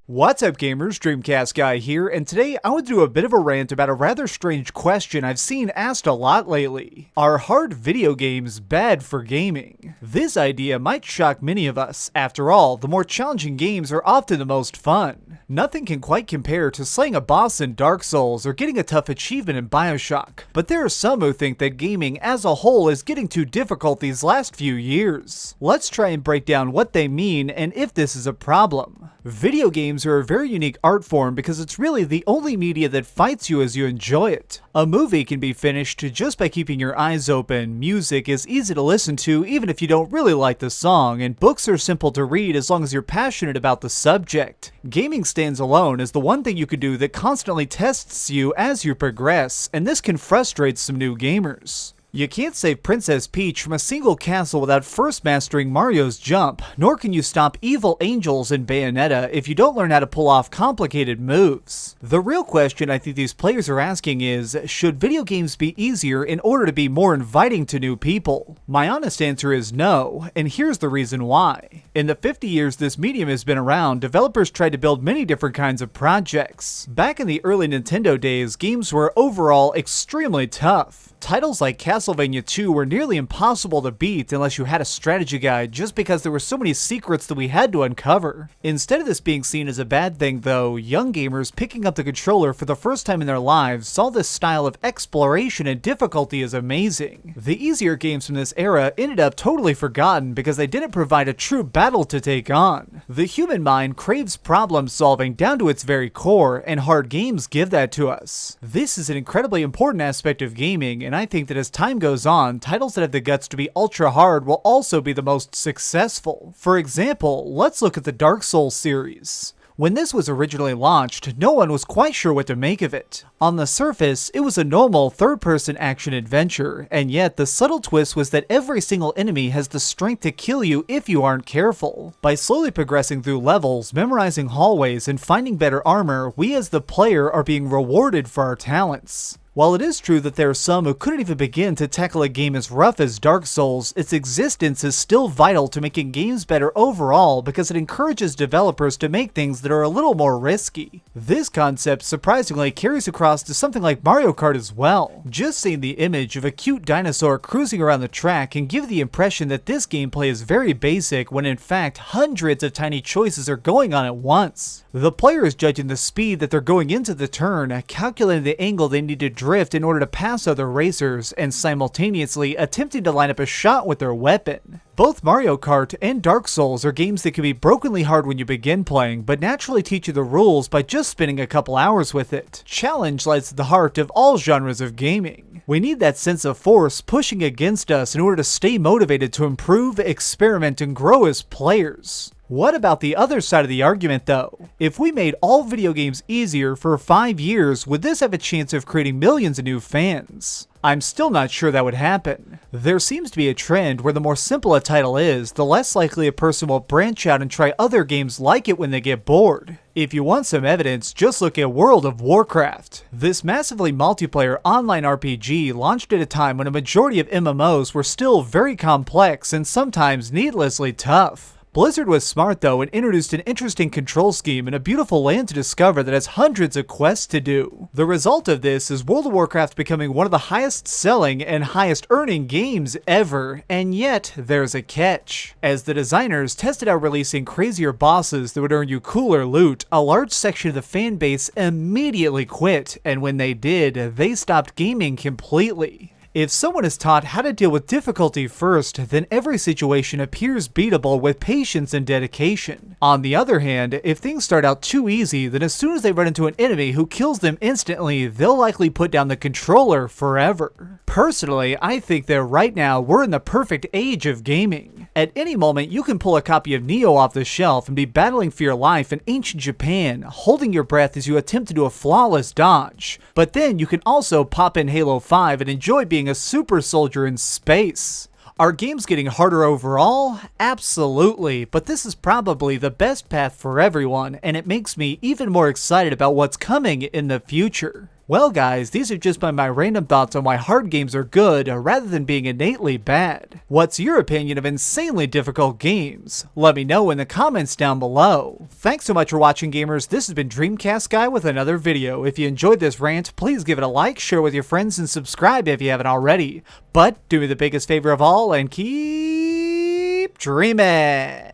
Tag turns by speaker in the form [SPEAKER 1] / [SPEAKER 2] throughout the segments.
[SPEAKER 1] What's up gamers, DreamcastGuy here, and today I want to do a bit of a rant about a rather strange question I've seen asked a lot lately. Are hard video games bad for gaming? This idea might shock many of us. After all, the more challenging games are often the most fun. Nothing can quite compare to slaying a boss in Dark Souls or getting a tough achievement in Bioshock, but there are some who think that gaming as a whole is getting too difficult these last few years. Let's try and break down what they mean and if this is a problem. Video games are a very unique art form because it's really the only media that fights you as you enjoy it. A movie can be finished just by keeping your eyes open, music is easy to listen to even if you don't really like the song, and books are simple to read as long as you're passionate about the subject. Gaming stands alone as the one thing you can do that constantly tests you as you progress, and this can frustrate some new gamers. You can't save Princess Peach from a single castle without first mastering Mario's jump, nor can you stop evil angels in Bayonetta if you don't learn how to pull off complicated moves. The real question I think these players are asking is, should video games be easier in order to be more inviting to new people? My honest answer is no, and here's the reason why. In the 50 years this medium has been around, developers tried to build many different kinds of projects. Back in the early Nintendo days, games were overall extremely tough. Titles like Castlevania 2 were nearly impossible to beat unless you had a strategy guide, just because there were so many secrets that we had to uncover. Instead of this being seen as a bad thing though, young gamers picking up the controller for the first time in their lives saw this style of exploration and difficulty as amazing. The easier games from this era ended up totally forgotten because they didn't provide a true battle to take on. The human mind craves problem solving down to its very core, and hard games give that to us. This is an incredibly important aspect of gaming, and I think that as time goes on, titles that have the guts to be ultra hard will also be the most successful. For example, let's look at the Dark Souls series. When this was originally launched, no one was quite sure what to make of it. On the surface, it was a normal third-person action adventure, and yet the subtle twist was that every single enemy has the strength to kill you if you aren't careful. By slowly progressing through levels, memorizing hallways, and finding better armor, we as the player are being rewarded for our talents. While it is true that there are some who couldn't even begin to tackle a game as rough as Dark Souls, its existence is still vital to making games better overall because it encourages developers to make things that are a little more risky. This concept surprisingly carries across to something like Mario Kart as well. Just seeing the image of a cute dinosaur cruising around the track can give the impression that this gameplay is very basic when in fact hundreds of tiny choices are going on at once. The player is judging the speed that they're going into the turn, calculating the angle they need to drift in order to pass other racers, and simultaneously attempting to line up a shot with their weapon. Both Mario Kart and Dark Souls are games that can be brokenly hard when you begin playing, but naturally teach you the rules by just spending a couple hours with it. Challenge lies at the heart of all genres of gaming. We need that sense of force pushing against us in order to stay motivated to improve, experiment, and grow as players. What about the other side of the argument though? If we made all video games easier for 5 years, would this have a chance of creating millions of new fans? I'm still not sure that would happen. There seems to be a trend where the more simple a title is, the less likely a person will branch out and try other games like it when they get bored. If you want some evidence, just look at World of Warcraft. This massively multiplayer online RPG launched at a time when a majority of MMOs were still very complex and sometimes needlessly tough. Blizzard was smart though and introduced an interesting control scheme and a beautiful land to discover that has hundreds of quests to do. The result of this is World of Warcraft becoming one of the highest selling and highest earning games ever, and yet there's a catch. As the designers tested out releasing crazier bosses that would earn you cooler loot, a large section of the fan base immediately quit, and when they did, they stopped gaming completely. If someone is taught how to deal with difficulty first, then every situation appears beatable with patience and dedication. On the other hand, if things start out too easy, then as soon as they run into an enemy who kills them instantly, they'll likely put down the controller forever. Personally, I think that right now we're in the perfect age of gaming. At any moment, you can pull a copy of Neo off the shelf and be battling for your life in ancient Japan, holding your breath as you attempt to do a flawless dodge. But then you can also pop in Halo 5 and enjoy being a super soldier in space. Are games getting harder overall? Absolutely, but this is probably the best path for everyone, and it makes me even more excited about what's coming in the future. Well guys, these have just been my random thoughts on why hard games are good rather than being innately bad. What's your opinion of insanely difficult games? Let me know in the comments down below. Thanks so much for watching, gamers. This has been DreamcastGuy with another video. If you enjoyed this rant, please give it a like, share with your friends, and subscribe if you haven't already. But do me the biggest favor of all and keep dreaming.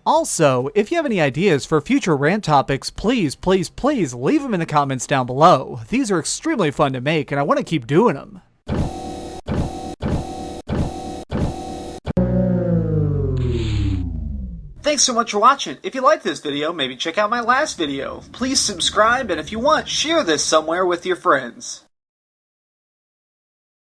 [SPEAKER 1] Also, if you have any ideas for future rant topics, please leave them in the comments down below. These are extremely fun to make and I want to keep doing them. Thanks so much for watching. If you liked this video, maybe check out my last video. Please subscribe, and if you want, share this somewhere with your friends.